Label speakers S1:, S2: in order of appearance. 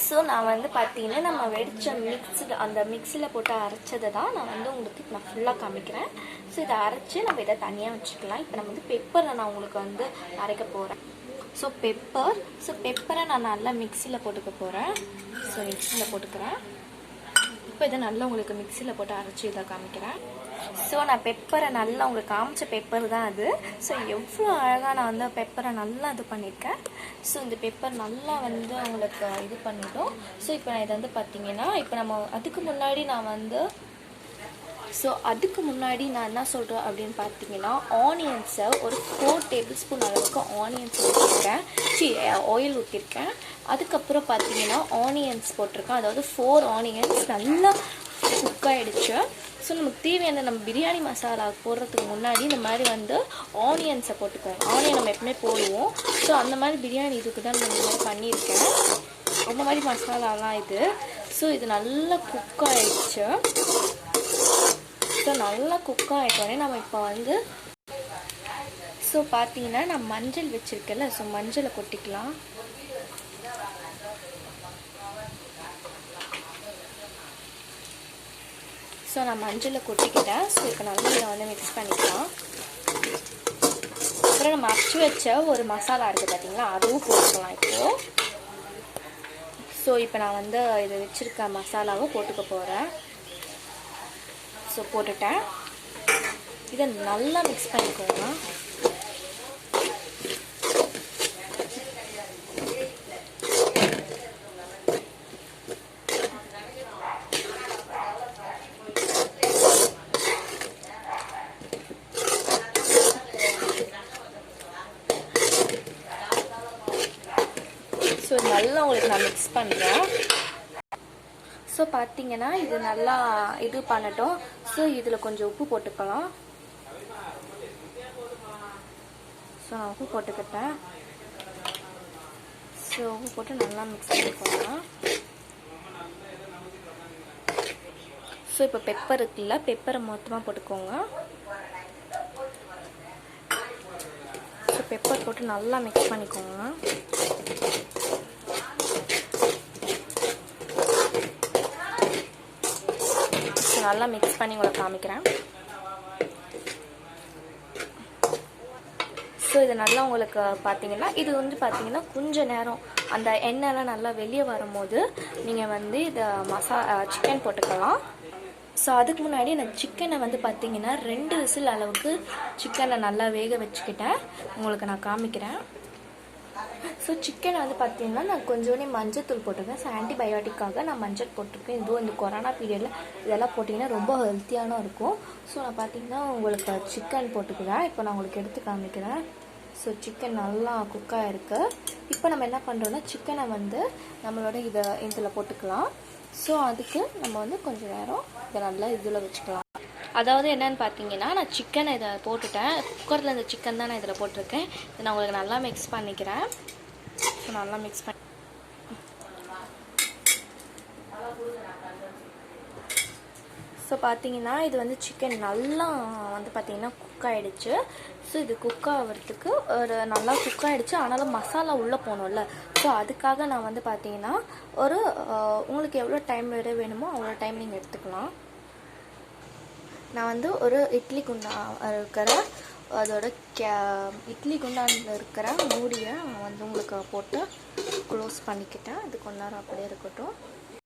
S1: So நான் வந்து பார்த்தீங்கன்னா நம்ம வெடித்த மிக்ஸியில் போட்டு அரைச்சதை தான் நான் வந்து உங்களுக்கு நான் ஃபுல்லாக காமிக்கிறேன். ஸோ இதை அரைச்சி நம்ம இதை தனியாக வச்சுக்கலாம். இப்போ நம்ம வந்து பெப்பரை நான் உங்களுக்கு வந்து அரைக்க போகிறேன். ஸோ பெப்பரை நான் நல்லா மிக்ஸியில் போட்டுக்க போகிறேன். ஸோ மிக்ஸியில் போட்டுக்கிறேன். இப்போ இதை நல்லா உங்களுக்கு மிக்ஸியில் போட்டு அரைச்சி இதை காமிக்கிறேன். ஸோ நான் பெப்பரை நல்லா உங்களுக்கு காமிச்ச பெப்பர் தான் அது. ஸோ எவ்வளோ அழகாக நான் வந்து பெப்பரை நல்லா இது பண்ணியிருக்கேன். ஸோ இந்த பெப்பர் நல்லா வந்து உங்களுக்கு இது பண்ணிட்டோம். ஸோ இப்போ நான் இதை வந்து பார்த்தீங்கன்னா இப்போ நம்ம அதுக்கு முன்னாடி நான் என்ன சொல்கிறேன் அப்படின்னு பார்த்தீங்கன்னா ஆனியன்ஸை ஒரு 4 டேபிள் ஸ்பூன் அளவுக்கு ஆனியன்ஸ் ஊற்றிருக்கேன். ஆயில் ஊற்றிருக்கேன். அதுக்கப்புறம் பார்த்தீங்கன்னா ஆனியன்ஸ் போட்டிருக்கேன். அதாவது 4 ஆனியன்ஸ் நல்லா குக் ஆகிடுச்சு. ஸோ நமக்கு தேவையான நம்ம பிரியாணி மசாலா போடுறதுக்கு முன்னாடி இந்த மாதிரி வந்து ஆனியன்ஸை போட்டுக்கோங்க. ஆனியன் நம்ம எப்பவுமே போடுவோம். ஸோ அந்த மாதிரி பிரியாணி இதுக்கு தான் நான் இந்த மாதிரி பண்ணியிருக்கேன். அந்த மாதிரி மசாலாலாம் இது. ஸோ இது நல்லா குக் ஆகிடுச்சு. ஸோ நல்லா குக் ஆகிட்டோடனே நம்ம இப்போ வந்து ஸோ பார்த்தீங்கன்னா நான் மஞ்சள் வச்சுருக்கேன்ல, ஸோ மஞ்சளை கொட்டிக்கலாம். ஸோ நான் மஞ்சளை கொட்டிக்கிட்டேன். ஸோ இப்போ நல்லா இதை வந்து மிக்ஸ் பண்ணிக்கலாம். அப்புறம் நம்ம அரைச்சி வச்ச ஒரு மசாலா இருக்குது பார்த்தீங்களா, அதுவும் போட்டுக்கலாம் இப்போது. ஸோ இப்போ நான் வந்து இதை வச்சுருக்க மசாலாவும் போட்டுக்க போகிறேன். ஸோ போட்டுட்டேன். இதை நல்லா மிக்ஸ் பண்ணிக்கோங்க. ஸோ நல்லா உங்களுக்கு நான் மிக்ஸ் பண்ணுறேன். ஸோ பார்த்தீங்கன்னா இது நல்லா இது பண்ணட்டும். ஸோ இதில் கொஞ்சம் உப்பு போட்டுக்கலாம். ஸோ நான் உப்பு போட்டுக்கிட்டேன். ஸோ உப்பு போட்டு நல்லா மிக்ஸ் பண்ணிக்கோங்க. ஸோ இப்போ பெப்பர் இருக்குல்ல, பெப்பரை மொத்தமாக போட்டுக்கோங்க. ஸோ பெப்பர் போட்டு நல்லா மிக்ஸ் பண்ணிக்கோங்க. நல்லா மிக்ஸ் பண்ணி உங்களுக்கு காமிக்கிறேன். ஸோ இது நல்லா உங்களுக்கு பார்த்தீங்கன்னா இது வந்து பார்த்தீங்கன்னா கொஞ்சம் நேரம் அந்த எண்ணெய்லாம் நல்லா வெளியே வரும்போது நீங்கள் வந்து இதை சிக்கன் போட்டுக்கலாம். ஸோ அதுக்கு முன்னாடி நான் சிக்கனை வந்து பார்த்தீங்கன்னா 2 விசில் அளவுக்கு சிக்கனை நல்லா வேக வச்சுக்கிட்டேன். உங்களுக்கு நான் காமிக்கிறேன். ஸோ சிக்கனை வந்து பார்த்தீங்கன்னா நான் கொஞ்சோண்டே மஞ்சத்தூள் போட்டிருக்கேன். ஸோ ஆன்டிபயோட்டிக்காக நான் மஞ்சள் போட்டிருக்கேன். இதுவும் இந்த கொரோனா பீரியடில் இதெல்லாம் போட்டிங்கன்னா ரொம்ப ஹெல்த்தியான இருக்கும். ஸோ நான் பார்த்தீங்கன்னா உங்களுக்கு சிக்கன் போட்டுக்கிறேன். இப்போ நான் உங்களுக்கு எடுத்து காமிக்கிறேன். ஸோ சிக்கன் நல்லா குக்காக இருக்குது. இப்போ நம்ம என்ன பண்ணுறோன்னா சிக்கனை வந்து நம்மளோட இதில் போட்டுக்கலாம். ஸோ அதுக்கு நம்ம வந்து கொஞ்சம் நேரம் இதை நல்லா இதில் வச்சுக்கலாம். அதாவது என்னென்னு பார்த்தீங்கன்னா நான் சிக்கனை இதை போட்டுட்டேன். குக்கரில் இந்த சிக்கன் தான் நான் இதில் போட்டிருக்கேன். இதை நான் உங்களுக்கு நல்லா மிக்ஸ் பண்ணிக்கிறேன். ஸோ நல்லா மிக்ஸ் பண்ணி ஸோ பார்த்தீங்கன்னா இது வந்து சிக்கன் நல்லா வந்து பார்த்தீங்கன்னா குக் ஆகிடுச்சு. ஸோ இது குக் ஆகிறதுக்கு ஒரு நல்லா குக் ஆகிடுச்சு. ஆனாலும் மசாலா உள்ளே போகணும்ல. ஸோ அதுக்காக நான் வந்து பார்த்தீங்கன்னா ஒரு உங்களுக்கு எவ்வளோ டைம் வேணுமோ அவ்வளோ டைம் நீங்கள் எடுத்துக்கலாம். நான் வந்து ஒரு இட்லி குண்டான் இருக்கிற அதோட இட்லி குண்டானில் இருக்கிற மூடியை நான் வந்து உங்களுக்கு போட்டு க்ளோஸ் பண்ணிக்கிட்டேன். அது கொஞ்ச நேரம் அப்படியே இருக்கட்டும்.